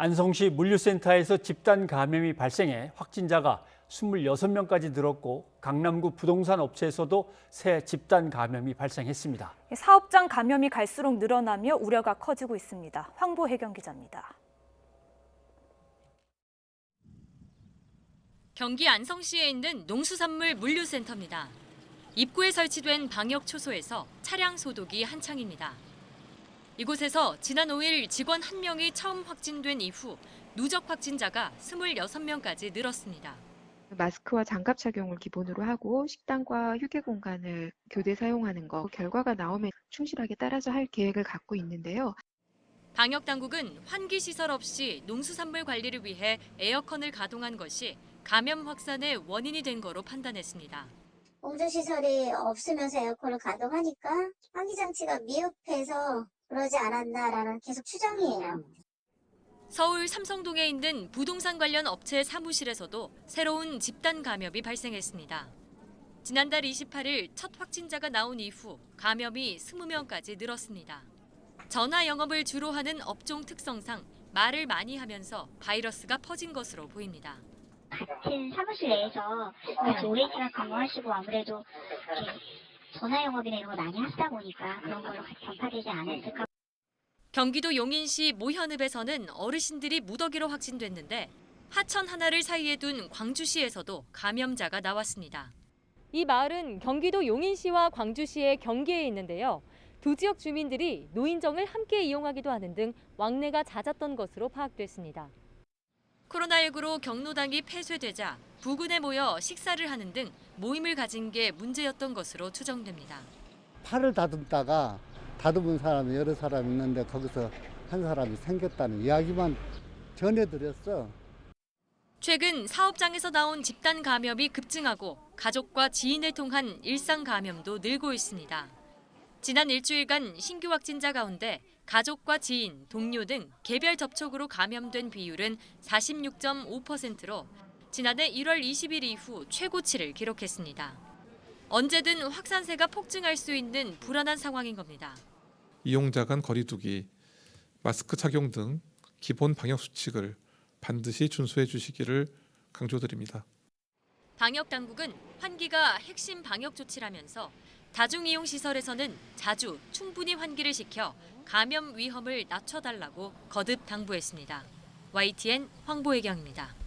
안성시 물류센터에서 집단 감염이 발생해 확진자가 26명까지 늘었고 강남구 부동산 업체에서도 새 집단 감염이 발생했습니다. 사업장 감염이 갈수록 늘어나며 우려가 커지고 있습니다. 황보혜경 기자입니다. 경기 안성시에 있는 농수산물 물류센터입니다. 입구에 설치된 방역 초소에서 차량 소독이 한창입니다. 이곳에서 지난 5일 직원 1명이 처음 확진된 이후 누적 확진자가 26명까지 늘었습니다. 마스크와 장갑 착용을 기본으로 하고 식당과 휴게 공간을 교대 사용하는 거 결과가 나오면 충실하게 따라서 할 계획을 갖고 있는데요. 방역 당국은 환기 시설 없이 농수산물 관리를 위해 에어컨을 가동한 것이 감염 확산의 원인이 된 거로 판단했습니다. 공조시설이 없으면서 에어컨을 가동하니까 환기장치가 미흡해서 그러지 않았나라는 계속 추정이에요. 서울 삼성동에 있는 부동산 관련 업체 사무실에서도 새로운 집단 감염이 발생했습니다. 지난달 28일 첫 확진자가 나온 이후 감염이 20명까지 늘었습니다. 전화 영업을 주로 하는 업종 특성상 말을 많이 하면서 바이러스가 퍼진 것으로 보입니다. 같은 사무실 내에서 같이 오랜 시간 근무하시고 아무래도 전화 영업이나 이런 거 많이 하시다 보니까 그런 걸로 같이 전파되지 않았을까. 경기도 용인시 모현읍에서는 어르신들이 무더기로 확진됐는데 하천 하나를 사이에 둔 광주시에서도 감염자가 나왔습니다. 이 마을은 경기도 용인시와 광주시의 경계에 있는데요. 두 지역 주민들이 노인정을 함께 이용하기도 하는 등 왕래가 잦았던 것으로 파악됐습니다. 코로나19로 경로당이 폐쇄되자 부근에 모여 식사를 하는 등 모임을 가진 게 문제였던 것으로 추정됩니다. 팔을 다듬다가 다듬은 사람이 여러 사람 있는데 거기서 한 사람이 생겼다는 이야기만 전해드렸어. 최근 사업장에서 나온 집단 감염이 급증하고 가족과 지인을 통한 일상 감염도 늘고 있습니다. 지난 일주일간 신규 확진자 가운데 가족과 지인, 동료 등 개별 접촉으로 감염된 비율은 46.5%로 지난해 1월 20일 이후 최고치를 기록했습니다. 언제든 확산세가 폭증할 수 있는 불안한 상황인 겁니다. 이용자 간 거리 두기, 마스크 착용 등 기본 방역 수칙을 반드시 준수해 주시기를 강조드립니다. 방역 당국은 환기가 핵심 방역 조치라면서 다중이용시설에서는 자주 충분히 환기를 시켜 감염 위험을 낮춰달라고 거듭 당부했습니다. YTN 황보혜경입니다.